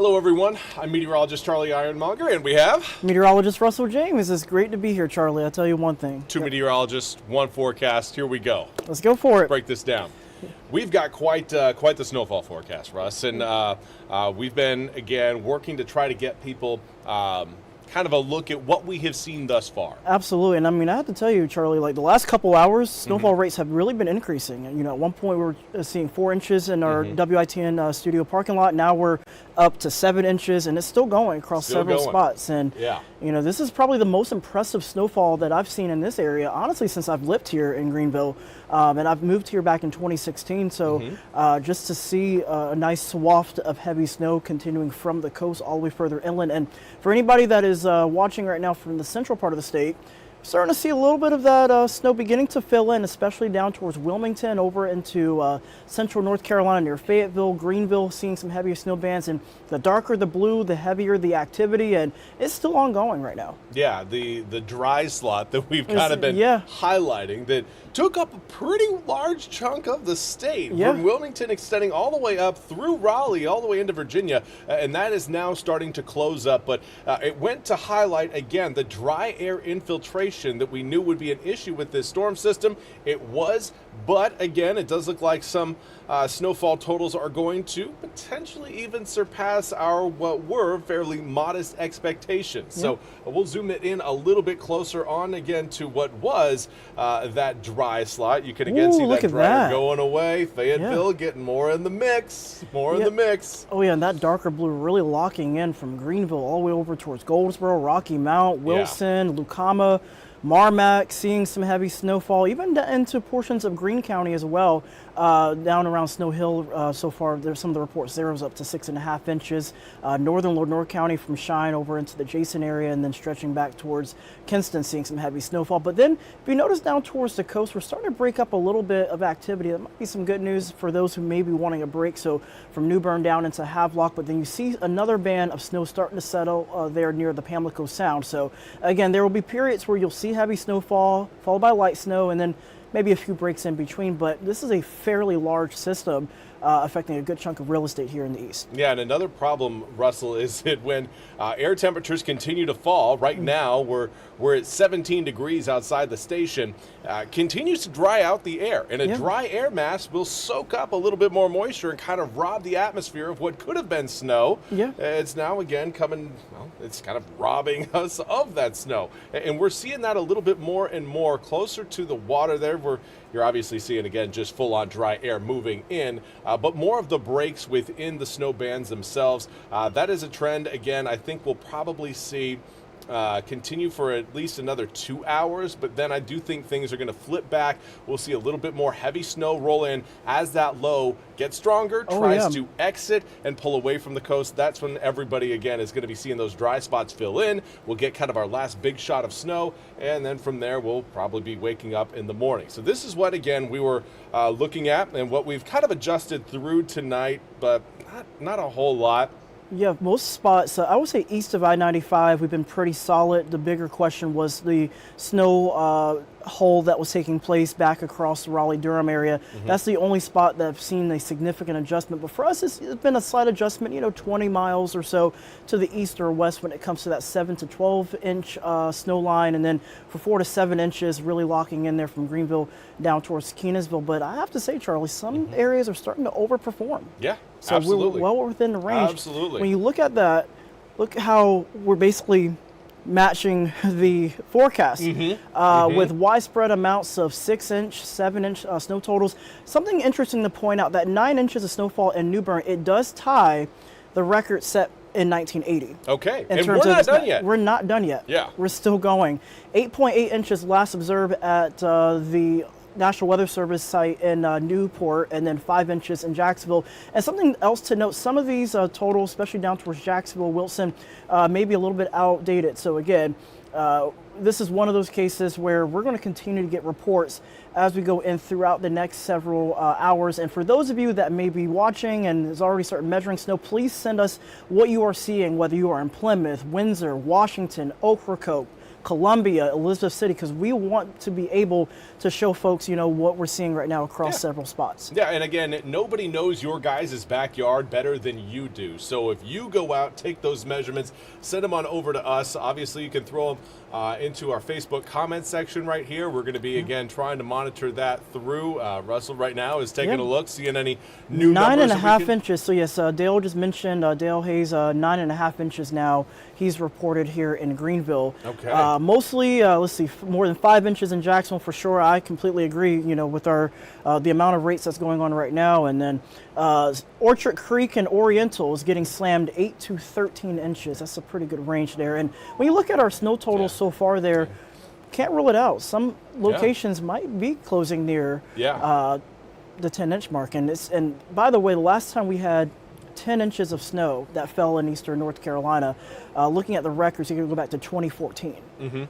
Hello, everyone. I'm meteorologist Charlie Ironmonger, and we have Meteorologist Russell James. It's great to be here, Charlie. I'll tell you one thing. two meteorologists, one forecast. Here we go. Let's go for it. Break this down. We've got quite the snowfall forecast, Russ, and we've been again working to try to get people kind of a look at what we have seen thus far. Absolutely, and I mean, I have to tell you, Charlie, like the last couple hours, snowfall rates have really been increasing. You know, at one point we were seeing 4 inches in our WITN studio parking lot. Now we're up to 7 inches, and it's still going across several spots. And you know, this is probably the most impressive snowfall that I've seen in this area, honestly, since I've lived here in Greenville. And I've moved here back in 2016, so just to see a nice swath of heavy snow continuing from the coast all the way further inland. And for anybody that is watching right now from the central part of the state, starting to see a little bit of that snow beginning to fill in, especially down towards Wilmington, over into central North Carolina near Fayetteville, Greenville, seeing some heavier snow bands. And the darker the blue, the heavier the activity, and it's still ongoing right now. Yeah, the dry slot that we've kind of been highlighting that took up a pretty large chunk of the state, from Wilmington extending all the way up through Raleigh, all the way into Virginia, and that is now starting to close up. But it went to highlight, again, the dry air infiltration that we knew would be an issue with this storm system. It was, but again, it does look like some snowfall totals are going to potentially even surpass our what were fairly modest expectations. So we'll zoom it in a little bit closer on again to what was that dry slot. You can again see that dryer going away. Fayetteville getting more in the mix, in the mix. Oh yeah, and that darker blue really locking in from Greenville all the way over towards Goldsboro, Rocky Mount, Wilson, Lucama, Marmac, seeing some heavy snowfall, even into portions of Greene County as well. Down around Snow Hill so far, there's some of the reports there was up to 6.5 inches. Northern Lenore County from Shine over into the Jason area, and then stretching back towards Kinston, seeing some heavy snowfall. But then if you notice down towards the coast, we're starting to break up a little bit of activity. That might be some good news for those who may be wanting a break. So from New Bern down into Havelock, but then you see another band of snow starting to settle there near the Pamlico Sound. So again, there will be periods where you'll see heavy snowfall followed by light snow, and then maybe a few breaks in between, but this is a fairly large system affecting a good chunk of real estate here in the east. Yeah, and another problem, Russell, is that when air temperatures continue to fall, right now we're at 17 degrees outside the station, continues to dry out the air. And a dry air mass will soak up a little bit more moisture and kind of rob the atmosphere of what could have been snow. It's now again coming, well, it's kind of robbing us of that snow. And we're seeing that a little bit more and more closer to the water there, where you're obviously seeing, again, just full-on dry air moving in, but more of the breaks within the snow bands themselves. That is a trend, again, I think we'll probably see continue for at least another 2 hours, but then I do think things are going to flip back. We'll see a little bit more heavy snow roll in as that low gets stronger, tries to exit and pull away from the coast. That's when everybody, again, is going to be seeing those dry spots fill in. We'll get kind of our last big shot of snow, and then from there, we'll probably be waking up in the morning. So this is what, again, we were looking at and what we've kind of adjusted through tonight, but not a whole lot. Yeah, most spots, I would say east of I-95, we've been pretty solid. The bigger question was the snow hole that was taking place back across the Raleigh-Durham area. That's the only spot that I've seen a significant adjustment. But for us, it's been a slight adjustment, you know, 20 miles or so to the east or west when it comes to that 7 to 12 inch snow line. And then for 4 to 7 inches, really locking in there from Greenville down towards Kenansville. But I have to say, Charlie, some areas are starting to overperform. Yeah, so absolutely. We're well within the range. Absolutely. When you look at that, look how we're basically matching the forecast with widespread amounts of 6 inch, 7 inch snow totals. Something interesting to point out, that 9 inches of snowfall in New Bern, it does tie the record set in 1980. Okay, and we're not done yet. We're not done yet. Yeah. We're still going. 8.8 inches last observed at the National Weather Service site in Newport, and then 5 inches in Jacksonville. And something else to note, some of these totals, especially down towards Jacksonville, Wilson, may be a little bit outdated. So again, this is one of those cases where we're going to continue to get reports as we go in throughout the next several hours. And for those of you that may be watching and has already started measuring snow, please send us what you are seeing, whether you are in Plymouth, Windsor, Washington, Ocracoke, Columbia, Elizabeth City, because we want to be able to show folks, what we're seeing right now across several spots. Yeah, and again, nobody knows your guys' backyard better than you do. So if you go out, take those measurements, send them on over to us. Obviously, you can throw them into our Facebook comment section right here. We're going to be, again, trying to monitor that through. Russell right now is taking a look, seeing any new numbers. 9.5 inches. So yes, Dale just mentioned, Dale Hayes, 9.5 inches now. He's reported here in Greenville. Okay. Mostly, let's see, more than 5 inches in Jacksonville for sure. I completely agree, with our the amount of rates that's going on right now. And then Orchard Creek and Oriental is getting slammed 8 to 13 inches. That's a pretty good range there. And when you look at our snow totals so far there, can't rule it out. Some locations might be closing near the 10-inch mark. And by the way, the last time we had 10 inches of snow that fell in eastern North Carolina, looking at the records, you can go back to 2014.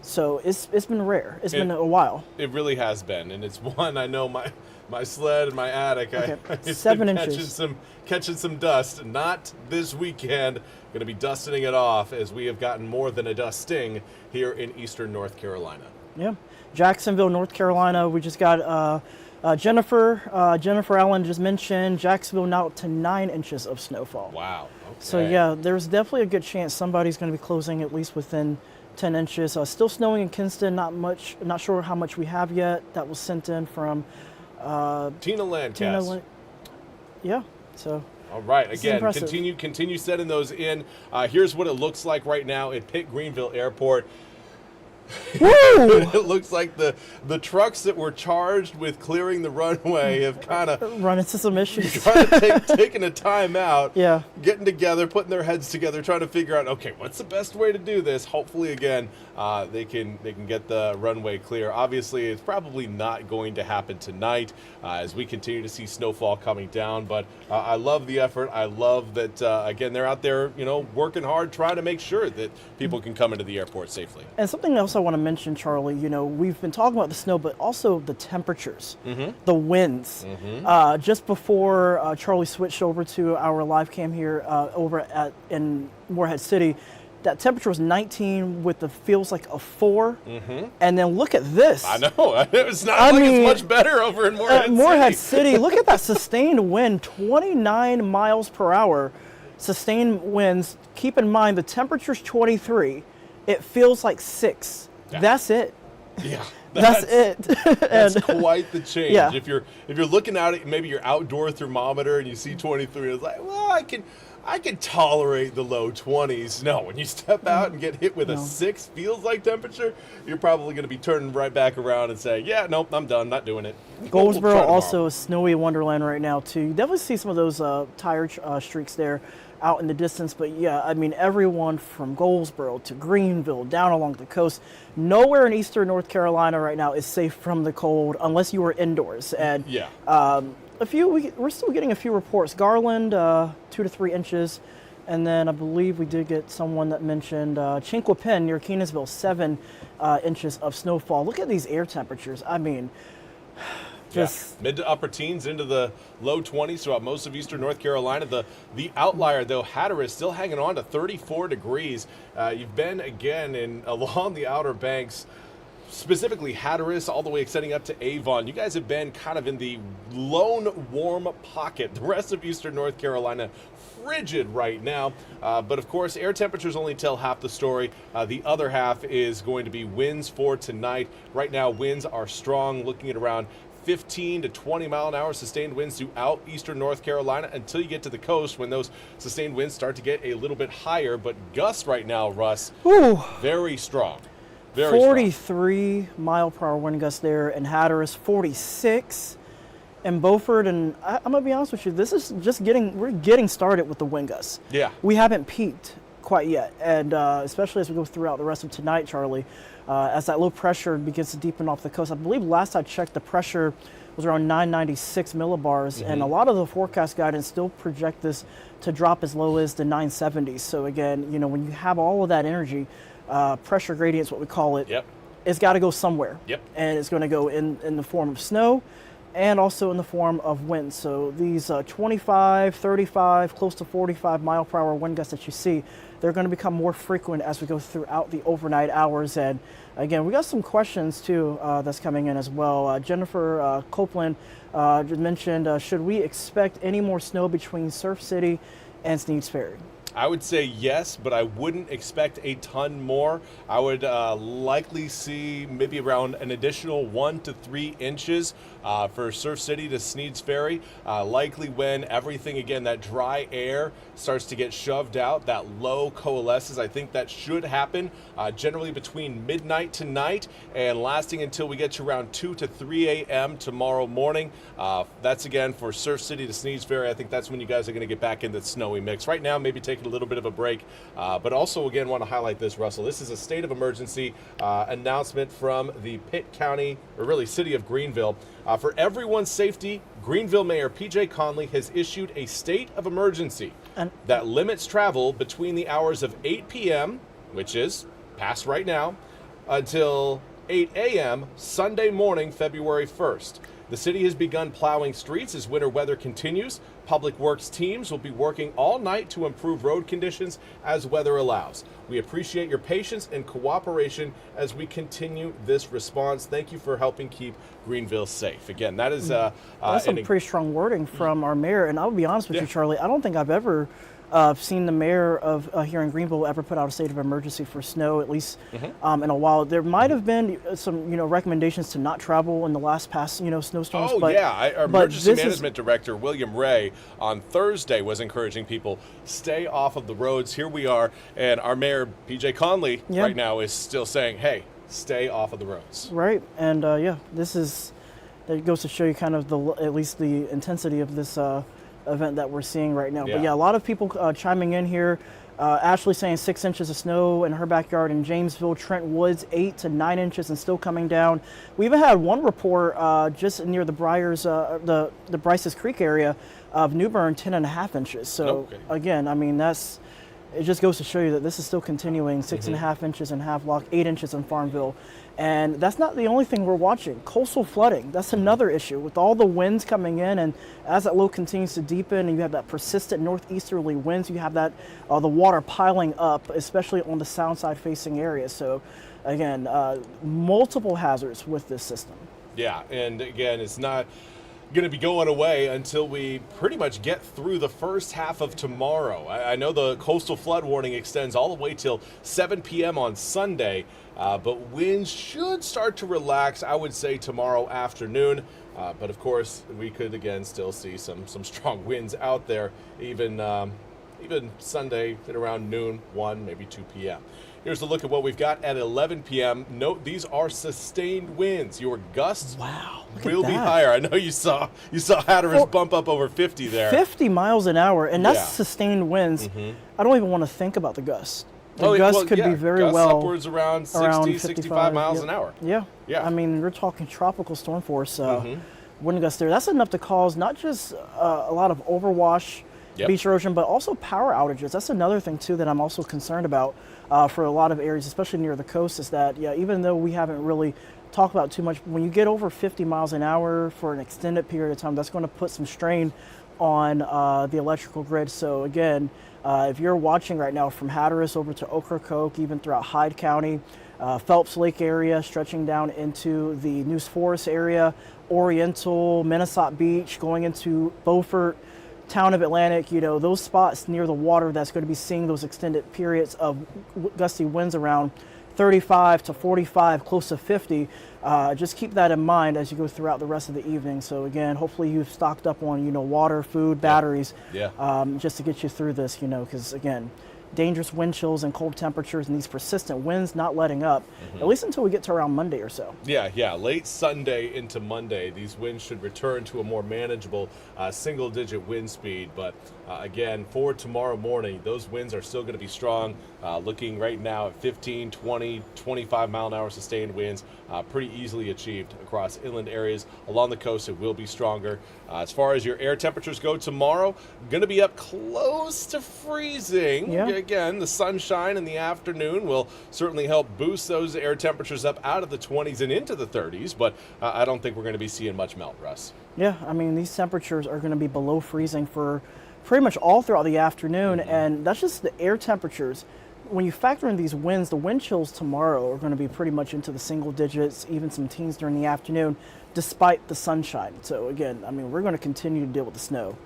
So it's been rare. It's been a while. It really has been, and it's one I know my sled and my attic. I 7 inches. Catching some dust. Not this weekend. Going to be dusting it off as we have gotten more than a dusting here in eastern North Carolina. Yeah, Jacksonville, North Carolina. We just got Jennifer Allen just mentioned Jacksonville now up to 9 inches of snowfall. Wow. Okay. So yeah, there's definitely a good chance somebody's going to be closing at least within 10 inches. Still snowing in Kinston, not much. Not sure how much we have yet. That was sent in from Tina Landcast. Yeah. So. All right. Again, continue setting those in. Here's what it looks like right now at Pitt Greenville Airport. It looks like the trucks that were charged with clearing the runway have kind of run into some issues. Taking a time out, yeah, getting together, putting their heads together, trying to figure out, okay, what's the best way to do this? Hopefully, again, they can get the runway clear. Obviously, it's probably not going to happen tonight as we continue to see snowfall coming down. But I love the effort. I love that again they're out there, working hard, trying to make sure that people can come into the airport safely. And something else I want to mention, Charlie, we've been talking about the snow, but also the temperatures, the winds. Just before Charlie switched over to our live cam here over in Morehead City, that temperature was 19 with the feels like a 4. And then look at this. I know. It's not it's much better over in Morehead City. Look at that sustained wind, 29 miles per hour. Sustained winds. Keep in mind the temperature's 23. It feels like 6. Yeah. That's it. Yeah. That's it. That's quite the change. Yeah. If you're looking at it, maybe your outdoor thermometer and you see 23, it's like, well, I can tolerate the low 20s. No, when you step out and get hit with a 6 feels like temperature, you're probably going to be turning right back around and saying, yeah, nope, I'm done, not doing it. Goldsboro also a snowy wonderland right now too. You definitely see some of those tire streaks there out in the distance, but yeah, I mean, everyone from Goldsboro to Greenville, down along the coast, nowhere in eastern North Carolina right now is safe from the cold unless you are indoors. And we're still getting a few reports. Garland, 2 to 3 inches, and then I believe we did get someone that mentioned Chinquapin near Kenansville, 7 inches of snowfall. Look at these air temperatures. I mean, just mid to upper teens into the low 20s throughout most of eastern North Carolina. The outlier, though, Hatteras, still hanging on to 34 degrees. You've been, again, along the Outer Banks, specifically Hatteras, all the way extending up to Avon. You guys have been kind of in the lone warm pocket. The rest of eastern North Carolina, frigid right now. But, of course, air temperatures only tell half the story. The other half is going to be winds for tonight. Right now, winds are strong, looking at around 15 to 20 mile an hour sustained winds throughout eastern North Carolina until you get to the coast when those sustained winds start to get a little bit higher. But gusts right now, Russ, very strong. 43 mile per hour wind gusts there in Hatteras, 46 in Beaufort. And I'm going to be honest with you, this is just we're getting started with the wind gusts. Yeah. We haven't peaked quite yet. And especially as we go throughout the rest of tonight, Charlie, as that low pressure begins to deepen off the coast. I believe last I checked, the pressure was around 996 millibars, and a lot of the forecast guidance still project this to drop as low as the 970s. So again, when you have all of that energy, pressure gradient is what we call it. Yep. It's got to go somewhere. Yep. And it's going to go in the form of snow and also in the form of wind. So these 25, 35, close to 45 mile per hour wind gusts that you see, they're going to become more frequent as we go throughout the overnight hours. And again, we got some questions too that's coming in as well. Jennifer Copeland just mentioned, should we expect any more snow between Surf City and Sneads Ferry? I would say yes, but I wouldn't expect a ton more. I would likely see maybe around an additional 1 to 3 inches for Surf City to Sneads Ferry. Likely when everything, again, that dry air starts to get shoved out, that low coalesces. I think that should happen generally between midnight tonight and lasting until we get to around 2 to 3 a.m. tomorrow morning. That's, again, for Surf City to Sneads Ferry. I think that's when you guys are going to get back into the snowy mix. Right now, maybe take a little bit of a break, but also again want to highlight this, Russell. This is a state of emergency announcement from the Pitt County, or really City of Greenville. For everyone's safety, Greenville Mayor PJ Conley has issued a state of emergency that limits travel between the hours of 8 p.m., which is past right now, until 8 a.m. Sunday morning, February 1st. The city has begun plowing streets as winter weather continues. Public Works teams will be working all night to improve road conditions as weather allows. We appreciate your patience and cooperation as we continue this response. Thank you for helping keep Greenville safe. Again, that is that's some pretty strong wording from our mayor. And I'll be honest with you, Charlie, I don't think I've ever seen the mayor of here in Greenville ever put out a state of emergency for snow, at least in a while. There might have been some, recommendations to not travel in the last past, snowstorms. Our emergency management director, William Ray, on Thursday was encouraging people, stay off of the roads. Here we are, and our mayor, PJ Conley, right now is still saying, hey, stay off of the roads. Right, and that goes to show you kind of at least the intensity of this event that we're seeing right now. But a lot of people chiming in here. Ashley saying 6 inches of snow in her backyard in Jamesville. Trent Woods 8 to 9 inches and still coming down. We even had one report just near the Briars, the Bryce's Creek area of New Bern, 10.5 inches. So again, I mean, it just goes to show you that this is still continuing. 6.5 inches in Havelock, 8 inches in Farmville. And that's not the only thing we're watching. Coastal flooding, that's another issue. With all the winds coming in, and as that low continues to deepen and you have that persistent northeasterly winds, you have that the water piling up, especially on the sound side facing areas. So again, multiple hazards with this system. Yeah, and again, it's not going to be going away until we pretty much get through the first half of tomorrow. I know the coastal flood warning extends all the way till 7 p.m. on Sunday, but winds should start to relax, I would say, tomorrow afternoon. But of course, we could again still see some strong winds out there, even Sunday at around noon, 1, maybe 2 p.m. Here's a look at what we've got at 11 p.m. Note these are sustained winds. Your gusts will be higher. I know you saw Hatteras bump up over 50 there. 50 miles an hour, and that's sustained winds. I don't even want to think about the gusts. The gusts could be very gusts well upwards around 60, 65 miles an hour. Yeah. I mean, we're talking tropical storm force wind gusts there. That's enough to cause not just a lot of overwash, beach erosion, but also power outages. That's another thing too that I'm also concerned about for a lot of areas, especially near the coast, is that even though we haven't really talked about too much, when you get over 50 miles an hour for an extended period of time, that's going to put some strain on the electrical grid. So again, if you're watching right now from Hatteras over to Ocracoke, even throughout Hyde County, Phelps Lake area, stretching down into the Neuse Forest area, Oriental, Minnesota Beach, going into Beaufort, town of Atlantic, those spots near the water that's going to be seeing those extended periods of gusty winds around 35 to 45, close to 50. Just keep that in mind as you go throughout the rest of the evening. So again, hopefully you've stocked up on, water, food, batteries, just to get you through this, because again, dangerous wind chills and cold temperatures and these persistent winds not letting up, at least until we get to around Monday or so. Late Sunday into Monday, these winds should return to a more manageable single-digit wind speed. But again, for tomorrow morning, those winds are still going to be strong, looking right now at 15, 20, 25 mile an hour sustained winds, pretty easily achieved across inland areas. Along the coast, it will be stronger. As far as your air temperatures go tomorrow, going to be up close to freezing. Again, the sunshine in the afternoon will certainly help boost those air temperatures up out of the 20s and into the 30s, but I don't think we're going to be seeing much melt, Russ. I mean, these temperatures are going to be below freezing for pretty much all throughout the afternoon, and that's just the air temperatures. When you factor in these winds, the wind chills tomorrow are going to be pretty much into the single digits, even some teens during the afternoon, despite the sunshine. So again, I mean, we're going to continue to deal with the snow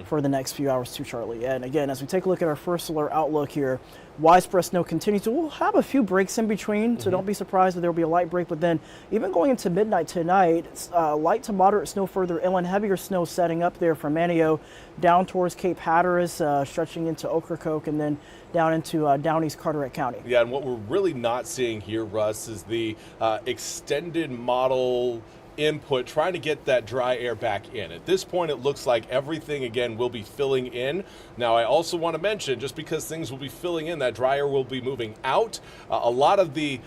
for the next few hours too, Charlie. And again, as we take a look at our first alert outlook here, widespread snow continues. So we'll have a few breaks in between, so don't be surprised if there will be a light break. But then even going into midnight tonight, it's, light to moderate snow further inland, heavier snow setting up there from Manio down towards Cape Hatteras, stretching into Ocracoke, and then down into down East Carteret County. Yeah, and what we're really not seeing here, Russ, is the extended model input trying to get that dry air back in. At this point, it looks like everything again will be filling in. Now, I also want to mention, just because things will be filling in, that dry air will be moving out. A lot of the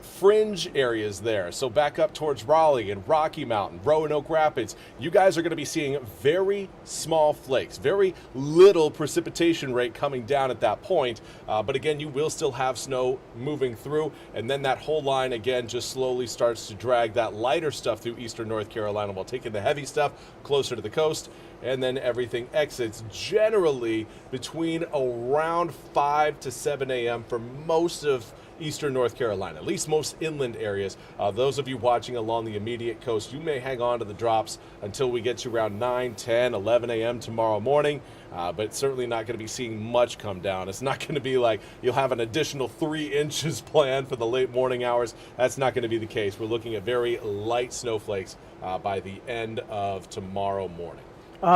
fringe areas there, so back up towards Raleigh and Rocky Mountain, Roanoke Rapids, you guys are going to be seeing very small flakes, very little precipitation rate coming down at that point, but again, you will still have snow moving through, and then that whole line again just slowly starts to drag that lighter stuff through eastern North Carolina while taking the heavy stuff closer to the coast, and then everything exits generally between around 5 to 7 a.m. for most of eastern North Carolina, at least most inland areas. Those of you watching along the immediate coast, you may hang on to the drops until we get to around 9, 10, 11 a.m. tomorrow morning, but certainly not going to be seeing much come down. It's not going to be like you'll have an additional 3 inches planned for the late morning hours. That's not going to be the case. We're looking at very light snowflakes by the end of tomorrow morning.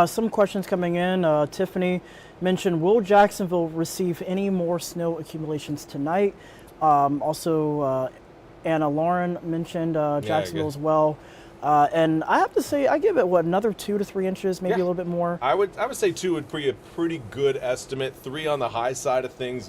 Some questions coming in. Tiffany mentioned, will Jacksonville receive any more snow accumulations tonight? Also, Anna Lauren mentioned Jacksonville as well. And I have to say, I give it, another 2 to 3 inches, maybe a little bit more. I would say 2 would be a pretty good estimate. 3 on the high side of things,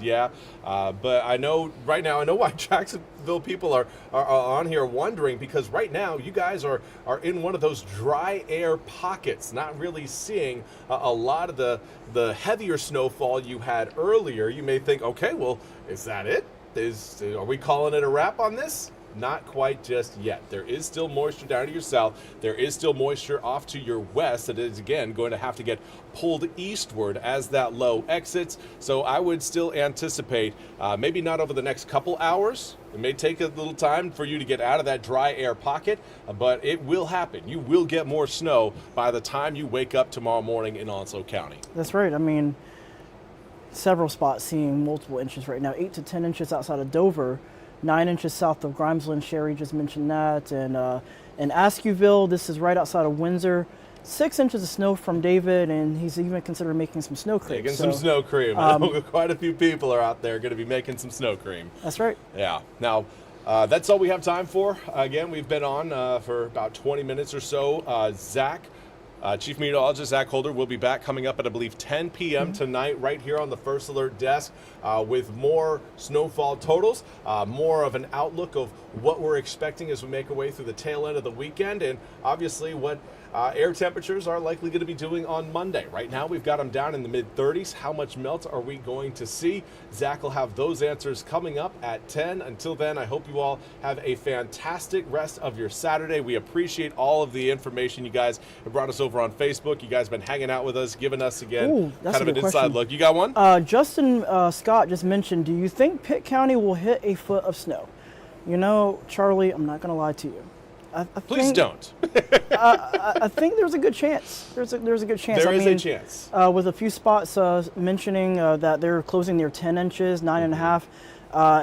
but I know right now, I know why Jacksonville people are on here wondering, because right now you guys are in one of those dry air pockets, not really seeing a lot of the heavier snowfall you had earlier. You may think, okay, well, is that it? Are we calling it a wrap on this? Not quite just yet. There is still moisture down to your south. There is still moisture off to your west that is, again, going to have to get pulled eastward as that low exits. So I would still anticipate, maybe not over the next couple hours. It may take a little time for you to get out of that dry air pocket, but it will happen. You will get more snow by the time you wake up tomorrow morning in Onslow County. That's right. I mean, several spots seeing multiple inches right now, 8 to 10 inches outside of Dover, 9 inches south of Grimesland. Sherry just mentioned that. And in Askew, this is right outside of Windsor, 6 inches of snow from David, and he's even considering making some snow cream. Making some snow cream. I know quite a few people are out there going to be making some snow cream. That's right. Yeah. Now, that's all we have time for. Again, we've been on for about 20 minutes or so. Zach, Chief Meteorologist Zach Holder, will be back coming up at, I believe, 10 p.m. tonight right here on the First Alert desk with more snowfall totals, more of an outlook of what we're expecting as we make our way through the tail end of the weekend, and obviously what air temperatures are likely going to be doing on Monday. Right now, we've got them down in the mid-30s. How much melt are we going to see? Zach will have those answers coming up at 10. Until then, I hope you all have a fantastic rest of your Saturday. We appreciate all of the information you guys have brought us over on Facebook. You guys have been hanging out with us, giving us, again, kind of an inside look. You got one? Justin Scott just mentioned, do you think Pitt County will hit a foot of snow? You know, Charlie, I'm not going to lie to you. Please don't. I think there's a good chance. There's a good chance. There is a chance. With a few spots mentioning that they're closing near 10 inches, 9.5,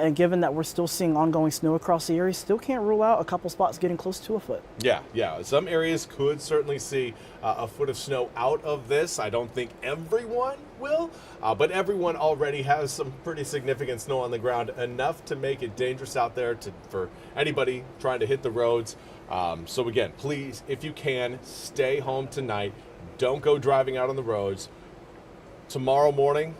and given that we're still seeing ongoing snow across the area, still can't rule out a couple spots getting close to a foot. Yeah. Some areas could certainly see a foot of snow out of this. I don't think everyone will, but everyone already has some pretty significant snow on the ground, enough to make it dangerous out there for anybody trying to hit the roads. So again, please, if you can, stay home tonight. Don't go driving out on the roads. Tomorrow morning,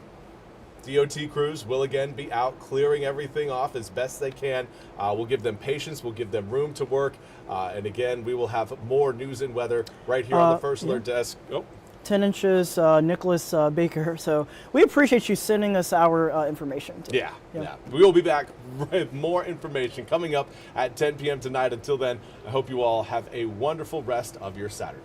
DOT crews will again be out clearing everything off as best they can. We'll give them patience. We'll give them room to work. And again, we will have more news and weather right here on the First Alert desk. 10 inches, Nicholas Baker. So we appreciate you sending us our information. Yeah. We will be back with more information coming up at 10 p.m. tonight. Until then, I hope you all have a wonderful rest of your Saturday.